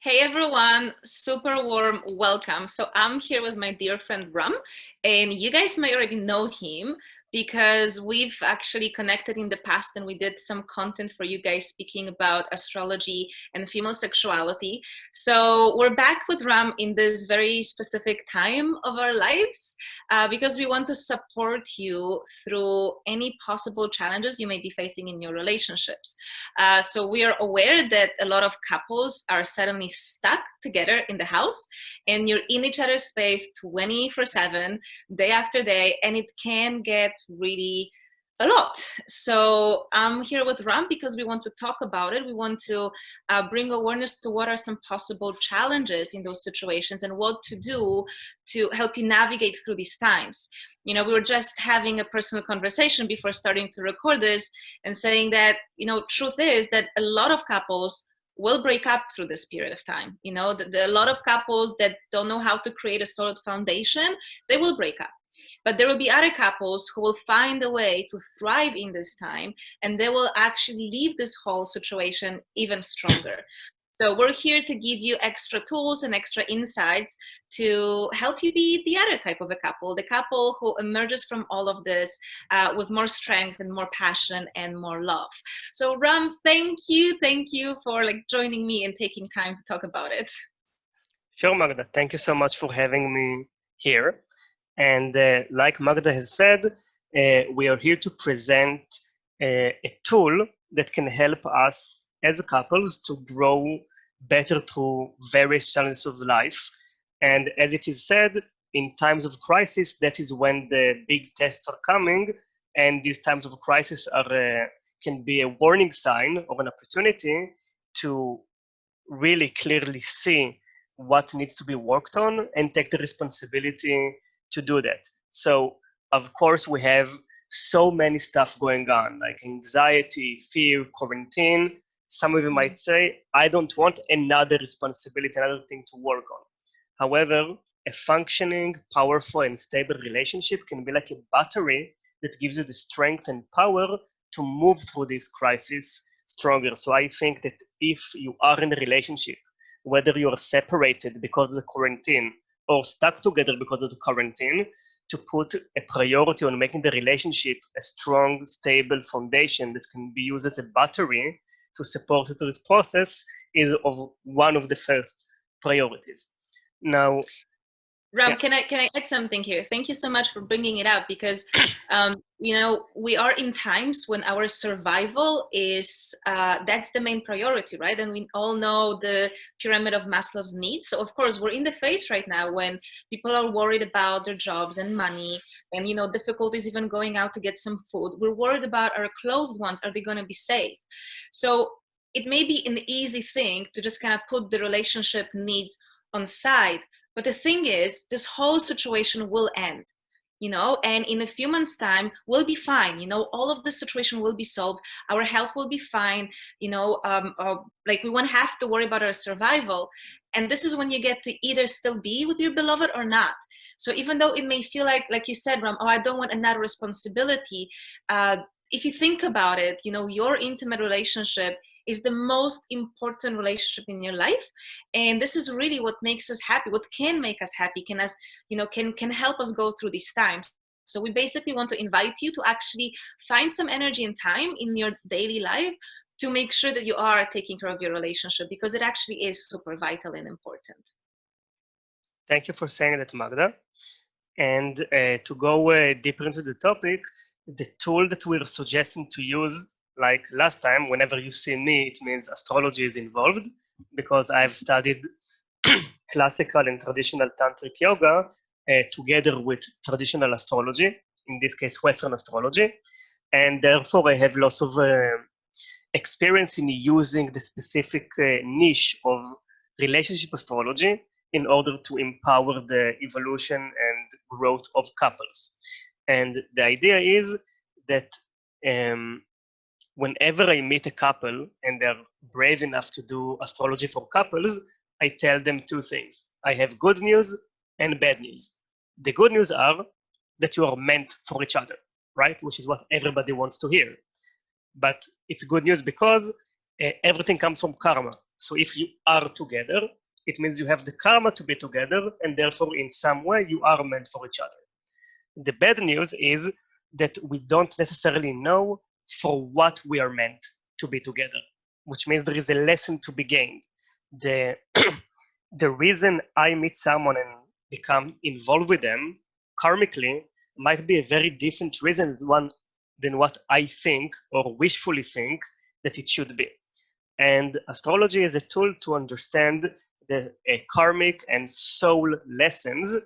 Hey everyone, super warm welcome. So I'm here with my dear friend Ram, and you guys may already know him because we've actually connected in the past and we did some content for you guys speaking about astrology and female sexuality. So we're back with Ram in this very specific time of our lives because we want to support you through any possible challenges you may be facing in your relationships. So we are aware that a lot of couples are suddenly stuck together in the house and you're in each other's space 24/7, day after day, and it can get really a lot. So I'm here with Ram because we want to talk about it. We want to bring awareness to what are some possible challenges in those situations and what to do to help you navigate through these times. You know, we were just having a personal conversation before starting to record this and saying that, truth is that a lot of couples will break up through this period of time. A lot of couples that don't know how to create a solid foundation, they will break up. But there will be other couples who will find a way to thrive in this time, and they will actually leave this whole situation even stronger. So we're here to give you extra tools and extra insights to help you be the other type of a couple, the couple who emerges from all of this with more strength and more passion and more love. So Ram, thank you for joining me and taking time to talk about it. Sure, Magda. Thank you so much for having me here. And like Magda has said, we are here to present a tool that can help us as couples to grow better through various challenges of life. And as it is said, in times of crisis, that is when the big tests are coming. And these times of crisis can be a warning sign or an opportunity to really clearly see what needs to be worked on and take the responsibility to do that. So, of course, we have so many stuff going on, like anxiety, fear, quarantine. Some of you might say, I don't want another responsibility, another thing to work on. However, a functioning, powerful, and stable relationship can be like a battery that gives you the strength and power to move through this crisis stronger. So I think that if you are in a relationship, whether you are separated because of the quarantine or stuck together because of the quarantine, to put a priority on making the relationship a strong, stable foundation that can be used as a battery to support it through this process is one of the first priorities. Now, Ram, can I add something here? Thank you so much for bringing it up because, we are in times when our survival is, that's the main priority, right? And we all know the pyramid of Maslow's needs. So of course, we're in the phase right now when people are worried about their jobs and money and, difficulties even going out to get some food. We're worried about our close ones. Are they going to be safe? So it may be an easy thing to just kind of put the relationship needs on side. But the thing is, this whole situation will end, and in a few months' time, we'll be fine. All of the situation will be solved. Our health will be fine. We won't have to worry about our survival. And this is when you get to either still be with your beloved or not. So even though it may feel like you said, Ram, I don't want another responsibility. If you think about it, your intimate relationship is the most important relationship in your life, and this is really what makes us happy, what can make us happy, can help us go through these times. So we basically want to invite you to actually find some energy and time in your daily life to make sure that you are taking care of your relationship, because it actually is super vital and important. Thank you for saying that, Magda. And to go deeper into the topic, the tool that we're suggesting to use, like last time, whenever you see me, it means astrology is involved, because I've studied classical and traditional tantric yoga together with traditional astrology, in this case, Western astrology. And therefore, I have lots of experience in using the specific niche of relationship astrology in order to empower the evolution and growth of couples. And the idea is that whenever I meet a couple and they're brave enough to do astrology for couples, I tell them two things. I have good news and bad news. The good news are that you are meant for each other, right? Which is what everybody wants to hear. But it's good news because everything comes from karma. So if you are together, it means you have the karma to be together, and therefore in some way you are meant for each other. The bad news is that we don't necessarily know for what we are meant to be together, which means there is a lesson to be gained. The, the reason I meet someone and become involved with them karmically might be a very different reason than what I think or wishfully think that it should be. And astrology is a tool to understand the karmic and soul lessons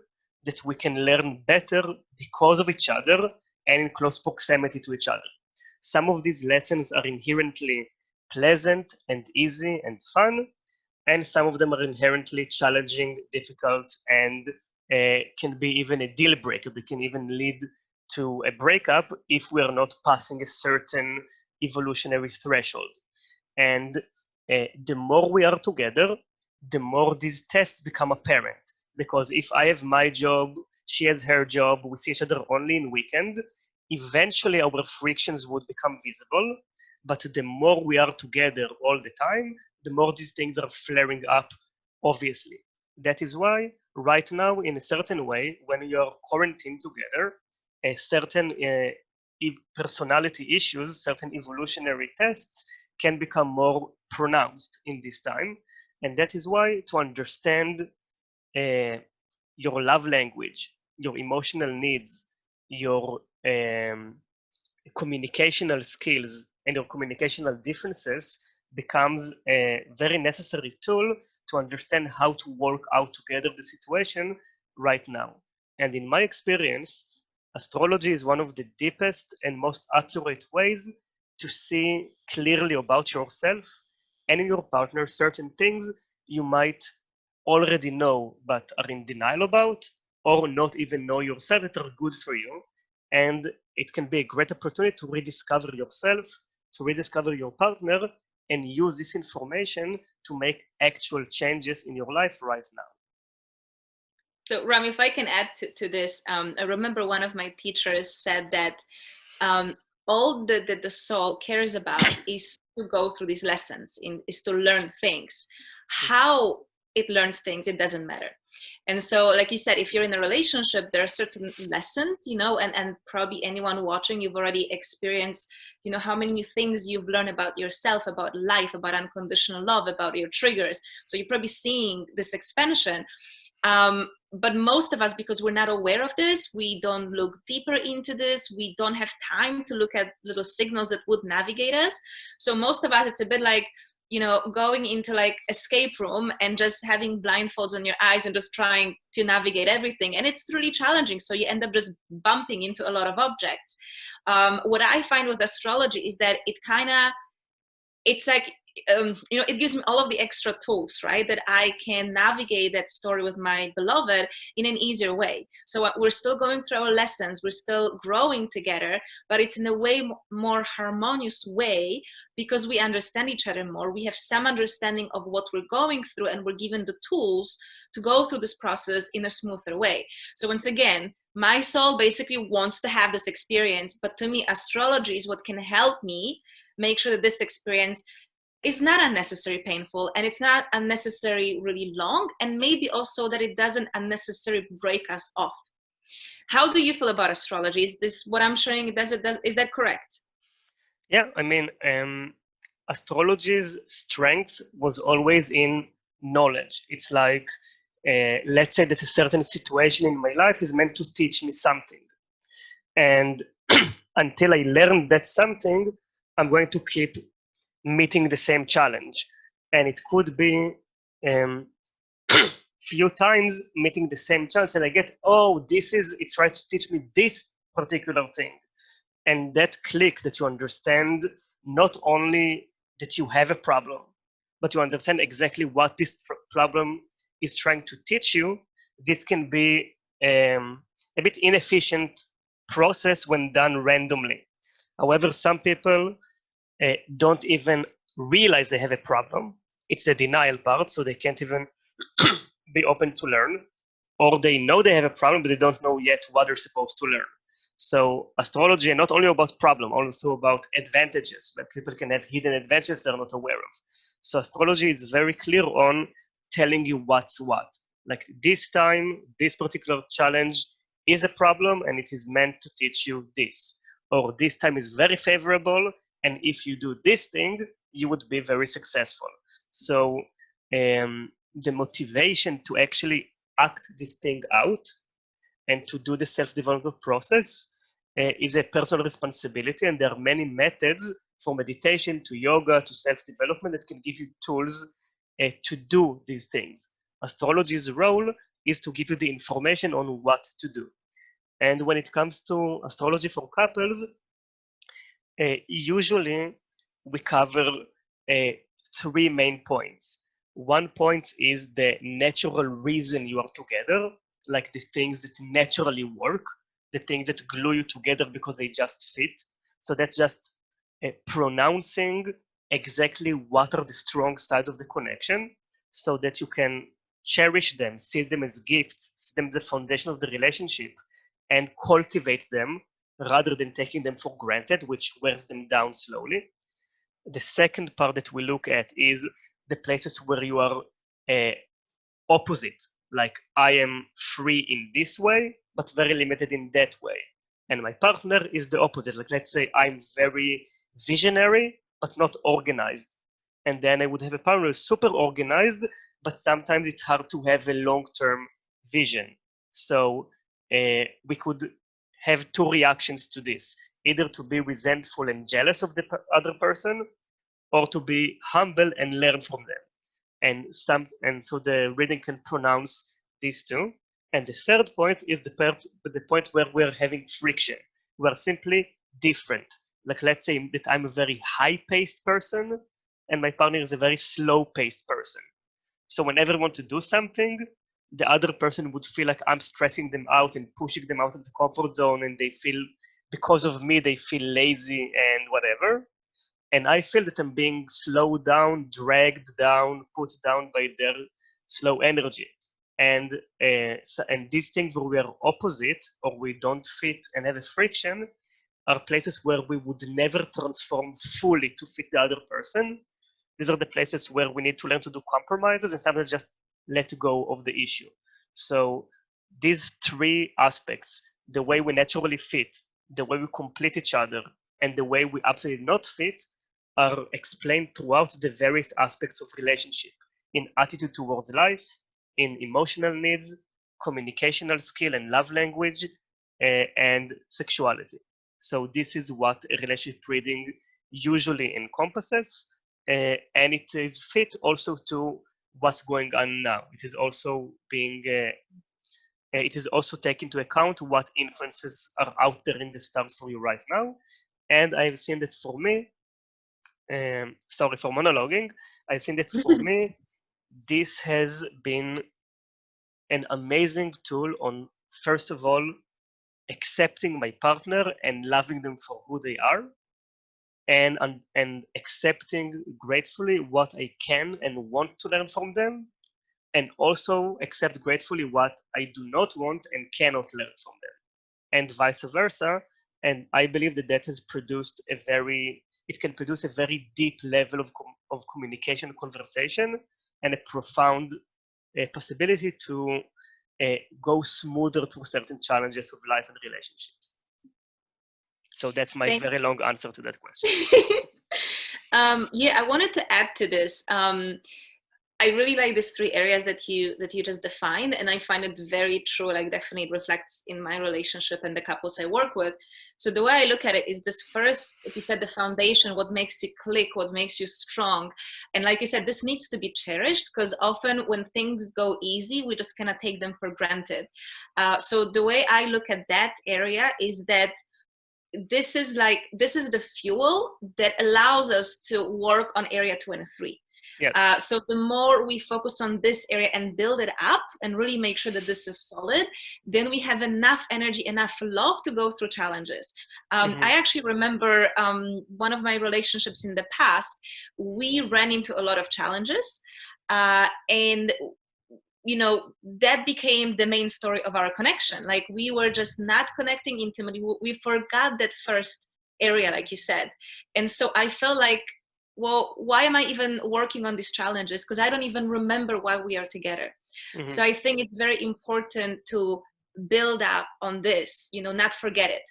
that we can learn better because of each other and in close proximity to each other. Some of these lessons are inherently pleasant and easy and fun, and some of them are inherently challenging, difficult, and can be even a deal breaker. They can even lead to a breakup if we are not passing a certain evolutionary threshold. And the more we are together, the more these tests become apparent. Because if I have my job, she has her job, we see each other only in weekend, eventually our frictions would become visible. But the more we are together all the time, the more these things are flaring up, obviously. That is why right now, in a certain way, when you are quarantined together, a certain personality issues, certain evolutionary tests can become more pronounced in this time. And that is why to understand your love language, your emotional needs, your communicational skills, and your communicational differences becomes a very necessary tool to understand how to work out together the situation right now. And in my experience, astrology is one of the deepest and most accurate ways to see clearly about yourself and in your partner certain things you might already know but are in denial about, or not even know yourself that are good for you. And it can be a great opportunity to rediscover yourself, to rediscover your partner, and use this information to make actual changes in your life right now. So, Ram, if I can add to this, I remember one of my teachers said that all that the soul cares about is to go through these lessons, is to learn things. How it learns things, it doesn't matter. And so, like you said, if you're in a relationship, there are certain lessons, and probably anyone watching, you've already experienced, how many new things you've learned about yourself, about life, about unconditional love, about your triggers. So you're probably seeing this expansion. But most of us, because we're not aware of this, we don't look deeper into this. We don't have time to look at little signals that would navigate us. So most of us, it's a bit like, going into like escape room and just having blindfolds on your eyes and just trying to navigate everything. And it's really challenging. So you end up just bumping into a lot of objects. What I find with astrology is that it's like, it gives me all of the extra tools, right? That I can navigate that story with my beloved in an easier way. So we're still going through our lessons, we're still growing together, but it's in a way more harmonious way because we understand each other more. We have some understanding of what we're going through, and we're given the tools to go through this process in a smoother way. So once again, my soul basically wants to have this experience, but to me, astrology is what can help me make sure that this experience is not unnecessarily painful, and it's not unnecessarily really long, and maybe also that it doesn't unnecessarily break us off. How do you feel about astrology? Is this what I'm showing? Is that correct? Yeah, I mean, astrology's strength was always in knowledge. It's like, let's say that a certain situation in my life is meant to teach me something. And until I learn that something, I'm going to keep meeting the same challenge. And it could be few times meeting the same challenge, and I get, oh, it tries to teach me this particular thing. And that click that you understand not only that you have a problem, but you understand exactly what this problem is trying to teach you. This can be a bit inefficient process when done randomly. However, some people don't even realize they have a problem. It's the denial part, so they can't even be open to learn, or they know they have a problem, but they don't know yet what they're supposed to learn. So astrology is not only about problem, also about advantages, that people can have hidden advantages they're not aware of. So astrology is very clear on telling you what's what. Like this time, this particular challenge is a problem and it is meant to teach you this. Or this time is very favorable, and if you do this thing, you would be very successful. So the motivation to actually act this thing out and to do the self-development process is a personal responsibility, and there are many methods from meditation to yoga to self-development that can give you tools to do these things. Astrology's role is to give you the information on what to do. And when it comes to astrology for couples, usually we cover three main points. One point is the natural reason you are together, like the things that naturally work, the things that glue you together because they just fit. So that's just pronouncing exactly what are the strong sides of the connection so that you can cherish them, see them as gifts, see them as the foundation of the relationship, and cultivate them rather than taking them for granted, which wears them down slowly. The second part that we look at is the places where you are uh, opposite, like I am free in this way, but very limited in that way. And my partner is the opposite. Like let's say I'm very visionary, but not organized. And then I would have a partner who's super organized, but sometimes it's hard to have a long-term vision. So we could have two reactions to this, either to be resentful and jealous of the other person, or to be humble and learn from them. And so the reading can pronounce these two. And the third point is the point where we're having friction. We're simply different. Like let's say that I'm a very high-paced person and my partner is a very slow-paced person. So whenever I want to do something, the other person would feel like I'm stressing them out and pushing them out of the comfort zone, and they feel, because of me, they feel lazy and whatever. And I feel that I'm being slowed down, dragged down, put down by their slow energy. And these things where we are opposite or we don't fit and have a friction are places where we would never transform fully to fit the other person. These are the places where we need to learn to do compromises and sometimes just let go of the issue. So these three aspects, the way we naturally fit, the way we complete each other, and the way we absolutely not fit, are explained throughout the various aspects of relationship, in attitude towards life, in emotional needs, communicational skill and love language, and sexuality. So this is what a relationship reading usually encompasses, and it is fit also to what's going on now. It is also taking into account what influences are out there in the stars for you right now. And I've seen that for me, sorry for monologuing, I've seen that for me, this has been an amazing tool on, first of all, accepting my partner and loving them for who they are, and accepting gratefully what I can and want to learn from them, and also accept gratefully what I do not want and cannot learn from them, and vice versa. And I believe that that has produced it can produce a very deep level of communication, conversation, and a profound possibility to go smoother through certain challenges of life and relationships. So that's my very long answer to that question. Yeah, I wanted to add to this. I really like these three areas that you just defined, and I find it very true. Like, definitely it reflects in my relationship and the couples I work with. So the way I look at it is this first, like you said, the foundation, what makes you click, what makes you strong. And like you said, this needs to be cherished, because often when things go easy, we just cannot take them for granted. So the way I look at that area is that this is the fuel that allows us to work on area 2 and 3. Yes. So the more we focus on this area and build it up and really make sure that this is solid, then we have enough energy, enough love to go through challenges. I actually remember one of my relationships in the past, we ran into a lot of challenges, and that became the main story of our connection. Like, we were just not connecting intimately. We forgot that first area, like you said. And so I felt like well, why am I even working on these challenges? Because I don't even remember why we are together. Hmm. So I think it's very important to build up on this, not forget it.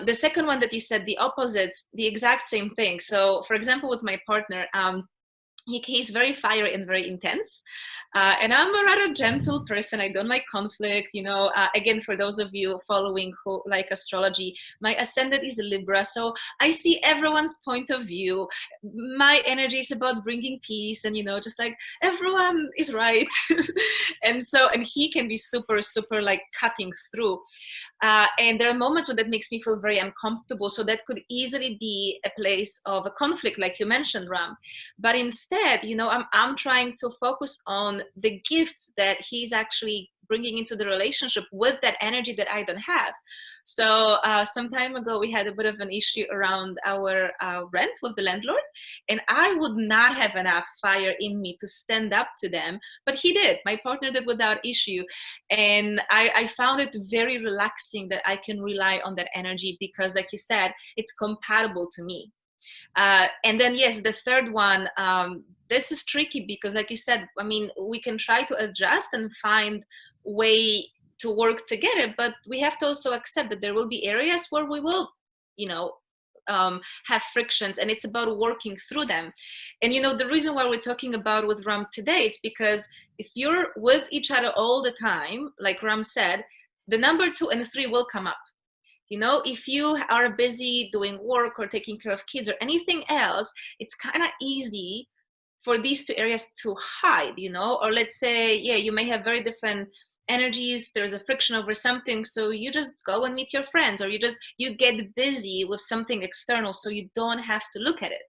The second one that you said, the opposites, the exact same thing. So for example, with my partner, he's very fiery and very intense, and I'm a rather gentle person. I don't like conflict. Again, for those of you following who like astrology, my ascendant is a Libra, so I see everyone's point of view. My energy is about bringing peace, and just like everyone is right. And he can be super super like cutting through, and there are moments when that makes me feel very uncomfortable. So that could easily be a place of a conflict, like you mentioned, Ram. But instead, I'm trying to focus on the gifts that he's actually bringing into the relationship with that energy that I don't have. So some time ago, we had a bit of an issue around our rent with the landlord, and I would not have enough fire in me to stand up to them, but he did. My partner did without issue, and I found it very relaxing that I can rely on that energy because, like you said, it's compatible to me. And then, yes, the third one, this is tricky because, like you said, I mean, we can try to adjust and find way to work together, but we have to also accept that there will be areas where we will, you know, have frictions, and it's about working through them. And the reason why we're talking about with Ram today, it's because if you're with each other all the time, like Ram said, the number 2 and 3 will come up. If you are busy doing work or taking care of kids or anything else, it's kind of easy for these two areas to hide, or let's say, yeah, you may have very different energies, there's a friction over something, so you just go and meet your friends, or you get busy with something external so you don't have to look at it.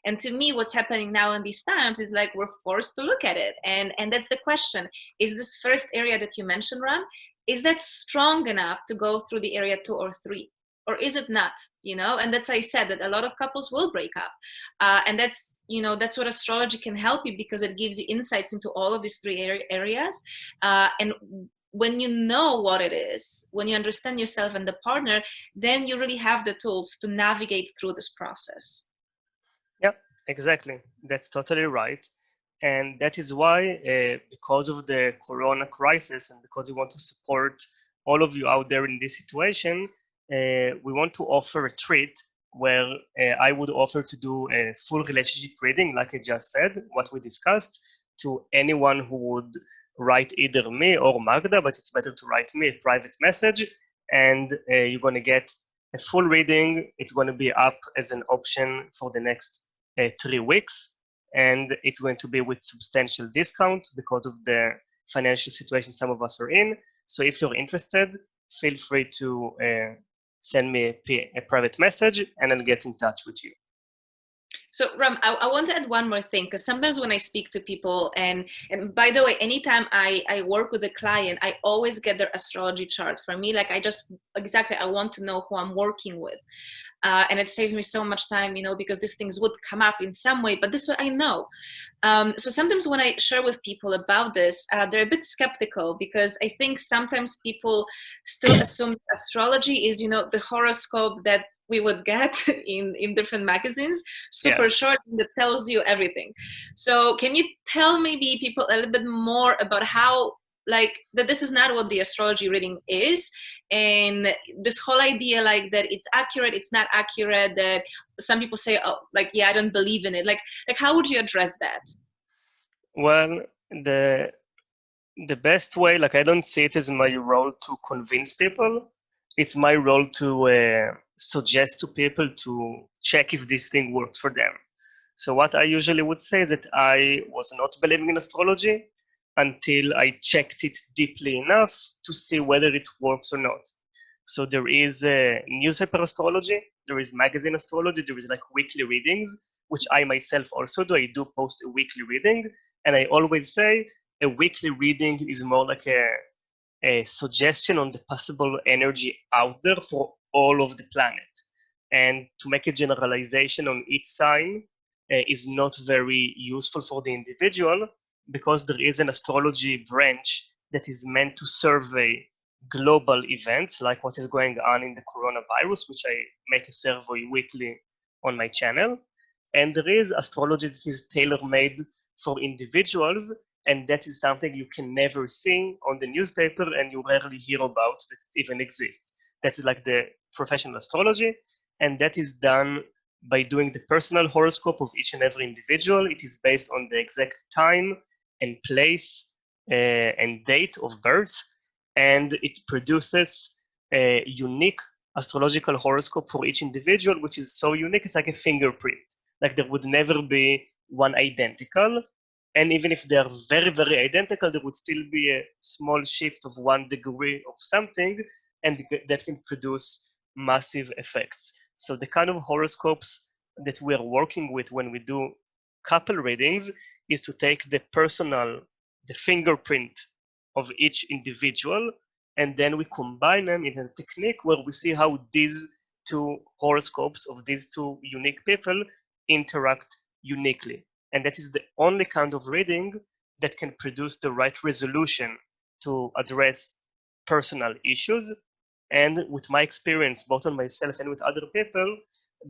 And to me, what's happening now in these times is like we're forced to look at it. And that's the question. Is this first area that you mentioned, Ram, is that strong enough to go through the area 2 or 3? Or is it not? And that's why I said that a lot of couples will break up. And that's what astrology can help you, because it gives you insights into all of these three areas. And when you know what it is, when you understand yourself and the partner, then you really have the tools to navigate through this process. Yeah, exactly. That's totally right. And that is why, because of the corona crisis and because we want to support all of you out there in this situation, we want to offer a treat where I would offer to do a full relationship reading, like I just said, what we discussed, to anyone who would write either me or Magda, but it's better to write me a private message, and you're going to get a full reading. It's going to be up as an option for the next 3 weeks, and it's going to be with substantial discount because of the financial situation some of us are in. So if you're interested, feel free to send me a private message and I'll get in touch with you. So Ram, I want to add one more thing, because sometimes when I speak to people, and by the way, anytime I work with a client, I always get their astrology chart. For me, like I want to know who I'm working with. And it saves me so much time, because these things would come up in some way, but this way I know. So sometimes when I share with people about this, they're a bit skeptical, because I think sometimes people still assume astrology is, the horoscope that we would get in different magazines, super Yes. short, that tells you everything. So can you tell maybe people a little bit more about how, like, that this is not what the astrology reading is, and this whole idea, like, that it's accurate, it's not accurate, that some people say, oh, like, yeah, I don't believe in it, like how would you address that? Well, the best way, like, I don't see it as my role to convince people. It's my role to suggest to people to check if this thing works for them. So what I usually would say is that I was not believing in astrology until I checked it deeply enough to see whether it works or not. So there is newspaper astrology, there is magazine astrology, there is like weekly readings, which I myself also do. I do post a weekly reading, and I always say a weekly reading is more like a suggestion on the possible energy out there for all of the planet. And to make a generalization on each sign is not very useful for the individual, because there is an astrology branch that is meant to survey global events like what is going on in the coronavirus, which I make a survey weekly on my channel. And there is astrology that is tailor-made for individuals, and that is something you can never see on the newspaper and you rarely hear about that it even exists. That's like the professional astrology, and that is done by doing the personal horoscope of each and every individual. It is based on the exact time and place and date of birth, and it produces a unique astrological horoscope for each individual, which is so unique, it's like a fingerprint. Like there would never be one identical, and even if they are very, very identical, there would still be a small shift of 1 degree of something, and that can produce massive effects. So the kind of horoscopes that we are working with when we do couple readings is to take the personal, the fingerprint of each individual, and then we combine them in a technique where we see how these two horoscopes of these two unique people interact uniquely. And that is the only kind of reading that can produce the right resolution to address personal issues. And with my experience, both on myself and with other people,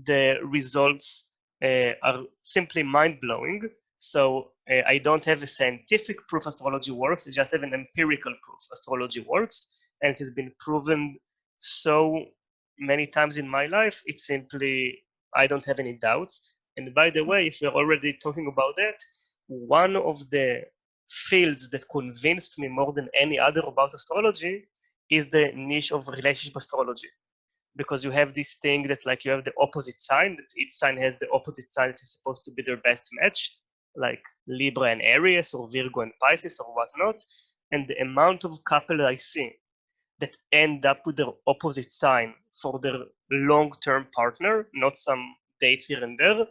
the results are simply mind-blowing. So I don't have a scientific proof astrology works, I just have an empirical proof astrology works, and it has been proven so many times in my life, it's simply, I don't have any doubts. And by the way, if we're already talking about that, one of the fields that convinced me more than any other about astrology is the niche of relationship astrology. Because you have this thing that like you have the opposite sign, that each sign has the opposite sign that is supposed to be their best match, like Libra and Aries or Virgo and Pisces or whatnot. And the amount of couple I see that end up with their opposite sign for their long-term partner, not some dates here and there,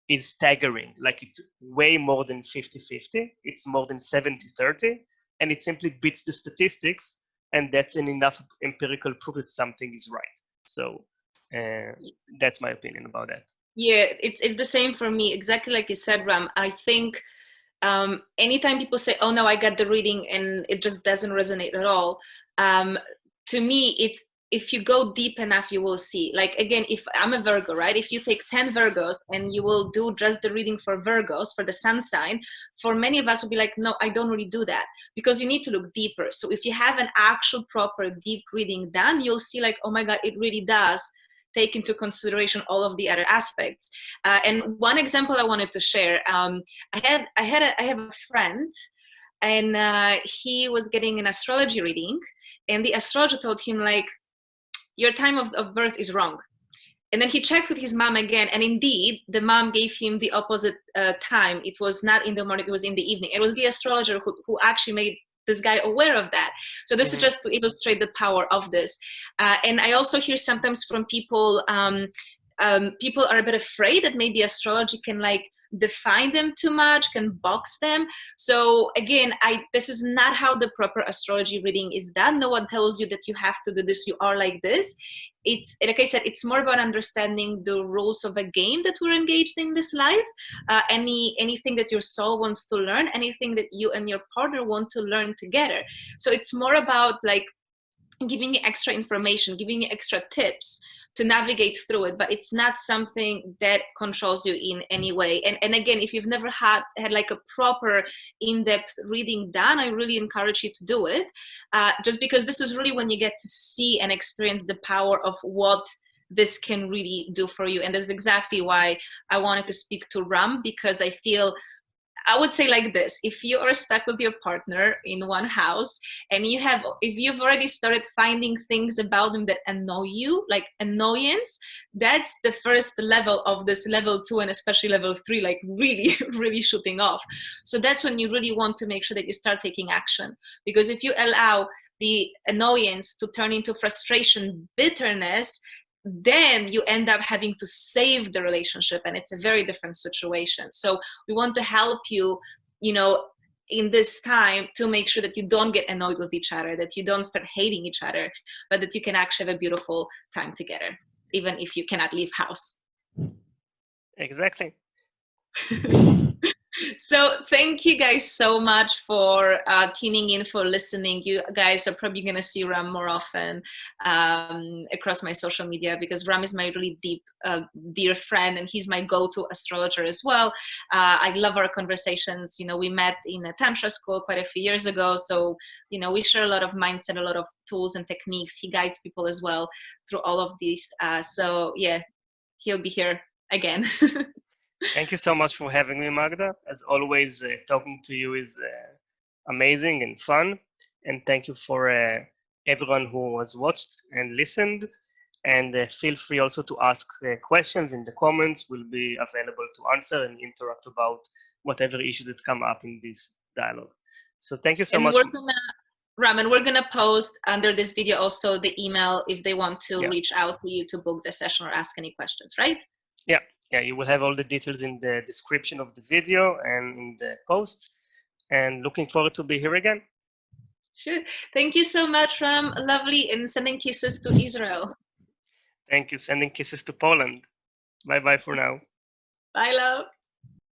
is staggering. Like it's way more than 50-50, it's more than 70-30, and it simply beats the statistics, and that's an enough empirical proof that something is right. So that's my opinion about that. Yeah, it's the same for me, exactly like you said, Ram. I think anytime people say, oh no, I got the reading and it just doesn't resonate at all, to me, it's, if you go deep enough, you will see. Like, again, if I'm a Virgo, right? If you take 10 Virgos and you will do just the reading for Virgos, for the sun sign, for many of us will be like, no, I don't really do that, because you need to look deeper. So if you have an actual proper deep reading done, you'll see like, oh my God, it really does take into consideration all of the other aspects. And one example I wanted to share, I have a friend, and he was getting an astrology reading, and the astrologer told him like, your time of birth is wrong. And then he checked with his mom again, and indeed the mom gave him the opposite time. It was not in the morning, it was in the evening. It was the astrologer who actually made this guy aware of that. So this is just to illustrate the power of this. And I also hear sometimes from people, people are a bit afraid that maybe astrology can like define them too much, can box them. So again, this is not how the proper astrology reading is done. No one tells you that you have to do this, you are like this. It's, like I said, it's more about understanding the rules of a game that we're engaged in this life. Anything that your soul wants to learn, anything that you and your partner want to learn together. So it's more about like giving you extra information, giving you extra tips to navigate through it, but it's not something that controls you in any way. And again, if you've never had like a proper in-depth reading done, I really encourage you to do it, just because this is really when you get to see and experience the power of what this can really do for you. And that's exactly why I wanted to speak to Ram, because I feel, I would say like this: if you are stuck with your partner in one house and if you've already started finding things about them that annoy you, like annoyance, that's the first level of this level 2 and especially level 3, like really, really shooting off. So that's when you really want to make sure that you start taking action. Because if you allow the annoyance to turn into frustration, bitterness, then you end up having to save the relationship, and it's a very different situation. So we want to help you, in this time, to make sure that you don't get annoyed with each other, that you don't start hating each other, but that you can actually have a beautiful time together, even if you cannot leave house. Exactly. So thank you guys so much for tuning in, for listening. You guys are probably going to see Ram more often across my social media, because Ram is my really dear friend, and he's my go-to astrologer as well. I love our conversations. You know, we met in a Tantra school quite a few years ago. So, you know, we share a lot of mindset, a lot of tools and techniques. He guides people as well through all of these. So yeah, he'll be here again. Thank you so much for having me, Magda. As always, talking to you is amazing and fun. And thank you for everyone who has watched and listened. And feel free also to ask questions in the comments. We'll be available to answer and interact about whatever issues that come up in this dialogue. So thank you so And much. Raman, we're gonna post under this video also the email if they want to Yeah. reach out to you to book the session or ask any questions, right? Yeah, you will have all the details in the description of the video and in the post. And looking forward to be here again. Sure. Thank you so much, Ram. Lovely, and sending kisses to Israel. Thank you. Sending kisses to Poland. Bye bye for now. Bye, love.